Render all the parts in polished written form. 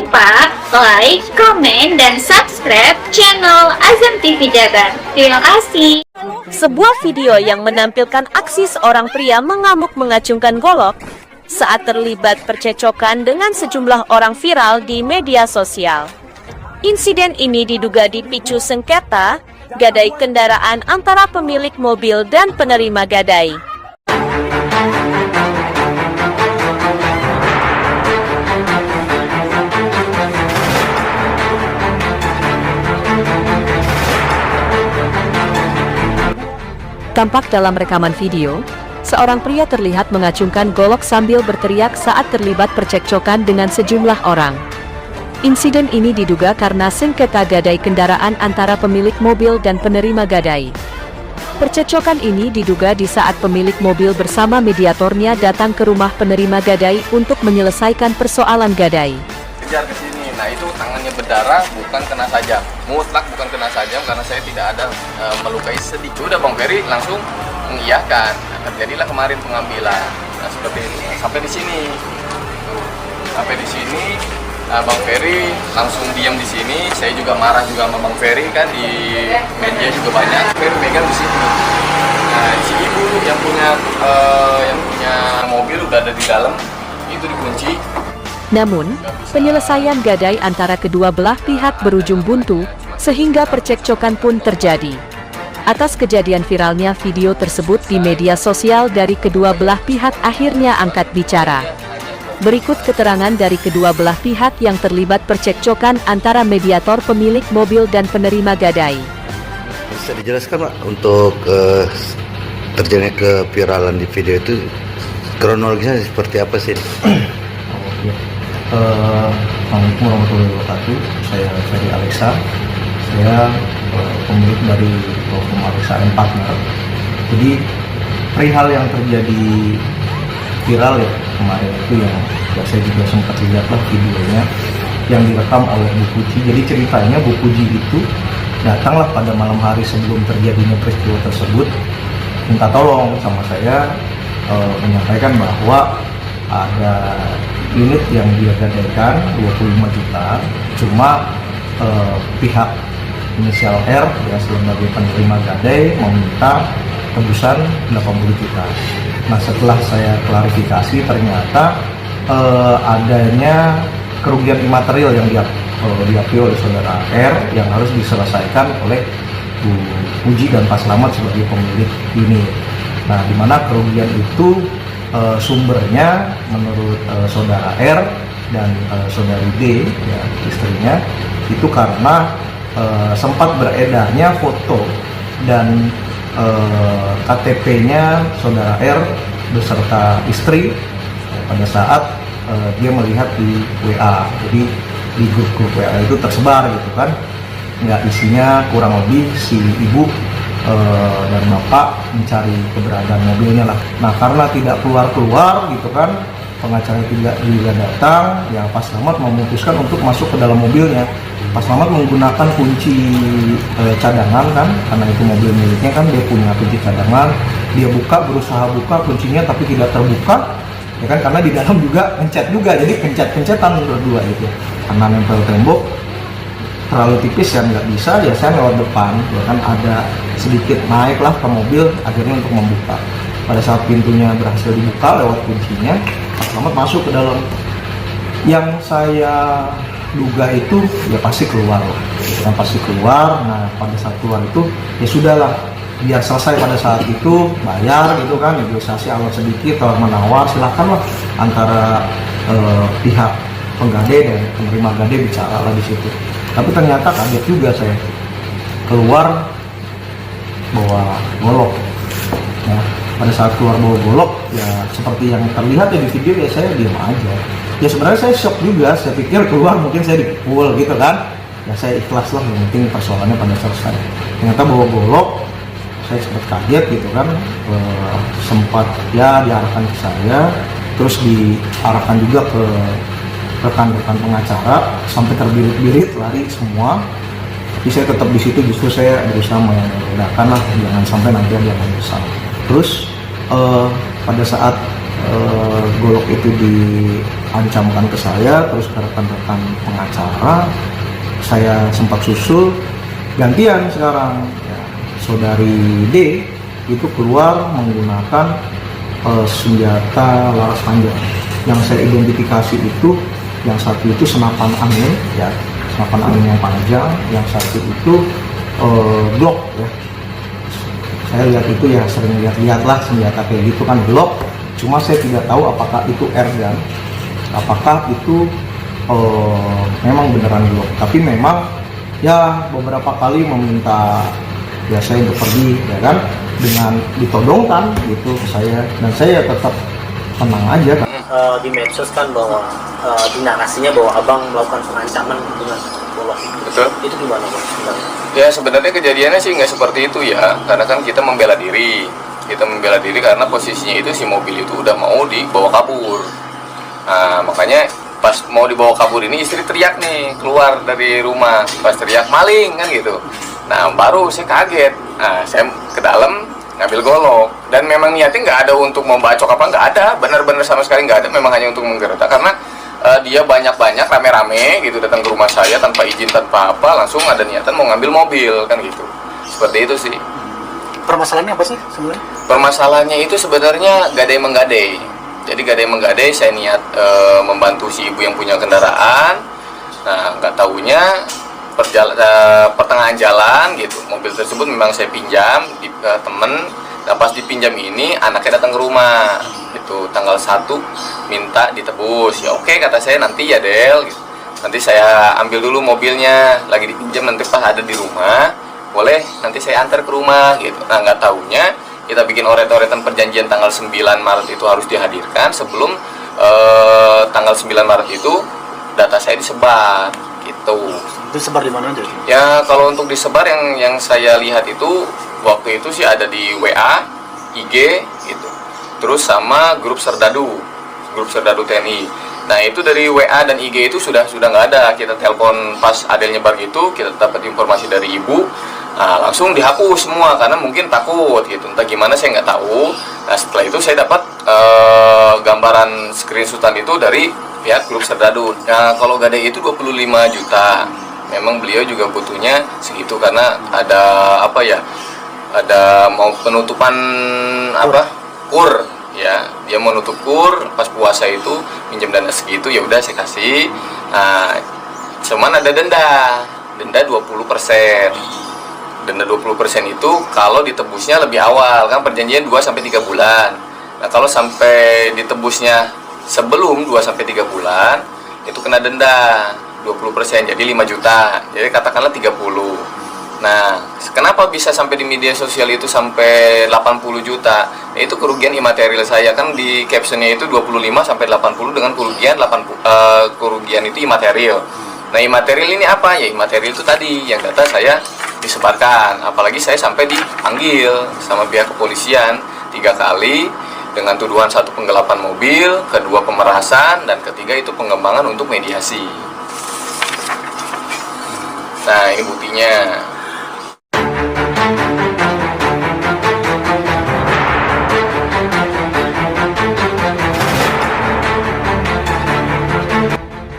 lupa like, komen, dan subscribe channel Azam TV Jabar. Terima kasih. Sebuah video yang menampilkan aksi seorang pria mengamuk mengacungkan golok saat terlibat percecokan dengan sejumlah orang viral di media sosial. Insiden ini diduga dipicu sengketa gadai kendaraan antara pemilik mobil dan penerima gadai. Tampak dalam rekaman video, seorang pria terlihat mengacungkan golok sambil berteriak saat terlibat percekcokan dengan sejumlah orang. Insiden ini diduga karena sengketa gadai kendaraan antara pemilik mobil dan penerima gadai. Percekcokan ini diduga di saat pemilik mobil bersama mediatornya datang ke rumah penerima gadai untuk menyelesaikan persoalan gadai. Kejar ke sini, nah itu tangannya berdarah, bukan kena tajam, mutlak bukan kena tajam karena saya tidak ada melukai sedikit. Udah Bang Ferry langsung mengiyakan, terjadilah kemarin pengambilan. Nah seperti ini, sampai di sini, Bang Ferry langsung diam di sini. Saya juga marah juga sama Bang Ferry kan, di media juga banyak. Ferry megang di sini. Nah si ibu yang punya mobil udah ada di dalam, itu dikunci. Namun, penyelesaian gadai antara kedua belah pihak berujung buntu, sehingga percekcokan pun terjadi. Atas kejadian viralnya video tersebut di media sosial dari kedua belah pihak akhirnya angkat bicara. Berikut keterangan dari kedua belah pihak yang terlibat percekcokan antara mediator pemilik mobil dan penerima gadai. Bisa dijelaskan Pak, untuk terjadinya keviralan di video itu kronologisnya seperti apa sih? Assalamualaikum warahmatullahi wabarakatuh. Saya Ferry Alexa. Saya pemilik dari platform Alexa and Partner. Jadi perihal yang terjadi viral ya kemarin itu yang saya juga sempat lihat lah videonya yang direkam oleh Bu Puji. Jadi ceritanya Bu Puji itu datanglah pada malam hari sebelum terjadinya peristiwa tersebut, minta tolong sama saya, menyampaikan bahwa ada unit yang dia gadaikan 25 juta, cuma pihak inisial R ya sebagai penerima gadai meminta tebusan 80 juta. Nah setelah saya klarifikasi ternyata adanya kerugian imaterial yang diakui oleh saudara R yang harus diselesaikan oleh Bu Puji dan Pak Slamet sebagai pemilik unit. Nah di mana kerugian itu sumbernya menurut saudara R dan saudari D ya, istrinya itu karena sempat beredarnya foto dan KTP-nya saudara R beserta istri pada saat dia melihat di WA. Jadi di grup WA itu tersebar gitu kan, nggak isinya kurang lebih si ibu dan bapak mencari keberadaan mobilnya lah. Nah karena tidak keluar gitu kan, pengacara tidak juga datang, ya Pak Slamet memutuskan untuk masuk ke dalam mobilnya. Pak Slamet menggunakan kunci cadangan kan, karena itu mobil miliknya kan, dia punya kunci cadangan. Dia berusaha buka kuncinya tapi tidak terbuka, ya kan, karena di dalam juga pencet juga, jadi pencet-pencetan berdua itu. Karena nempel tembok terlalu tipis ya nggak bisa, ya saya lewat depan, ya kan ada sedikit naiklah ke mobil akhirnya untuk membuka. Pada saat pintunya berhasil dibuka lewat kuncinya, Pak Slamet masuk ke dalam. Yang saya duga itu ya pasti keluar lah, yang pasti keluar. Nah pada saat keluar itu ya sudahlah, biar selesai pada saat itu, bayar gitu kan, negosiasi awal sedikit, tawar menawar, silahkan lah antara pihak penggadai dan penerima gadai bicara lah di situ. Tapi ternyata kaget juga saya, keluar bawa golok. Ya, pada saat keluar bawa golok ya seperti yang terlihat ya di video, ya saya diam aja. Ya sebenarnya saya shock juga, saya pikir keluar mungkin saya dipukul gitu kan. Ya saya ikhlas lah, yang penting persoalannya pada selesai. Ternyata bawa golok, saya sempat kaget gitu kan, sempat ya diarahkan ke saya, terus diarahkan juga ke rekan-rekan pengacara, sampai terbirit-birit lari semua. Tapi saya tetap di situ, justru saya berusaha meredakan lah, jangan sampai nanti ada yang menyesal. Terus pada saat golok itu diancamkan ke saya, terus ke rekan-rekan pengacara. Saya sempat susul, gantian sekarang ya, saudari D itu keluar menggunakan senjata laras panjang. Yang saya identifikasi itu, yang satu itu senapan angin ya, senapan angin yang panjang, yang satu itu Glock ya. Saya lihat itu ya, sering lihat-lihat lah senjata kayak gitu kan, Glock. Cuma saya tidak tahu apakah itu airgun, apakah itu memang beneran Glock. Tapi memang ya beberapa kali meminta ya saya untuk pergi ya kan, dengan ditodongkan gitu ke saya, dan saya tetap tenang aja kan. Di medsos kan bahwa di narasinya bahwa abang melakukan pengancaman dengan golok. Betul. Itu gimana bang sebenarnya? Ya sebenarnya kejadiannya sih nggak seperti itu ya, karena kan kita membela diri. Kita membela diri karena posisinya itu si mobil itu udah mau dibawa kabur. Nah makanya pas mau dibawa kabur ini istri teriak nih keluar dari rumah, pas teriak maling kan gitu. Nah baru saya kaget, nah saya ke dalam ngambil golok, dan memang niatnya nggak ada untuk membacok apa, nggak ada, benar-benar sama sekali nggak ada, memang hanya untuk menggeledah karena dia banyak-banyak rame-rame gitu datang ke rumah saya tanpa izin tanpa apa, langsung ada niatan mau ngambil mobil kan gitu, seperti itu sih. Permasalahannya apa sih sebenarnya? Permasalahannya itu sebenarnya gadai-menggadai. Jadi gadai-menggadai, saya niat membantu si ibu yang punya kendaraan. Nah, nggak tahunya pertengahan jalan gitu, mobil tersebut memang saya pinjam di temen. Nah, pas dipinjam ini anaknya datang ke rumah. Itu tanggal 1 minta ditebus. Ya oke kata saya, nanti ya Del gitu. Nanti saya ambil dulu mobilnya, lagi dipinjam, nanti pas ada di rumah boleh nanti saya antar ke rumah gitu. Nah nggak tahunya kita bikin oret-oretan perjanjian tanggal 9 Maret itu harus dihadirkan. Sebelum tanggal 9 Maret itu data saya disebar gitu. Itu sebar di mana aja? Ya kalau untuk disebar yang saya lihat itu waktu itu sih ada di WA, IG gitu. Terus sama grup Serdadu TNI. Nah itu dari WA dan IG itu sudah nggak ada. Kita telepon pas ada yang nyebar gitu, kita dapat informasi dari ibu. Nah, langsung dihapus semua karena mungkin takut gitu, entah gimana saya nggak tahu. Nah setelah itu saya dapat gambaran screenshotan itu dari pihak grup Serdadu. Nah kalau gadai itu 25 juta, memang beliau juga butuhnya segitu karena ada apa ya, ada mau penutupan apa kur ya, dia mau nutup kur pas puasa itu, minjem dana segitu, ya udah saya kasih. Nah cuman ada denda 20%. Denda 20% itu kalau ditebusnya lebih awal, kan perjanjian 2-3 bulan. Nah kalau sampai ditebusnya sebelum 2-3 bulan itu kena denda 20%, jadi 5 juta, jadi katakanlah 30. Nah kenapa bisa sampai di media sosial itu sampai 80 juta? Nah, itu kerugian imaterial saya, kan di captionnya itu 25-80 dengan kerugian itu imaterial. Nah imaterial ini apa ya? Imaterial itu tadi yang data saya disebarkan, apalagi saya sampai dipanggil sama pihak kepolisian 3 kali dengan tuduhan 1 penggelapan mobil, 2 pemerasan, dan 3 itu pengembangan untuk mediasi. Nah ini buktinya.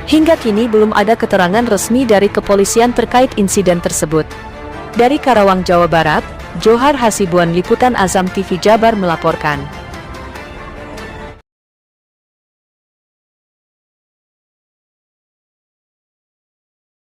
Hingga kini belum ada keterangan resmi dari kepolisian terkait insiden tersebut. Dari Karawang, Jawa Barat, Johar Hasibuan, Liputan Azam TV Jabar melaporkan.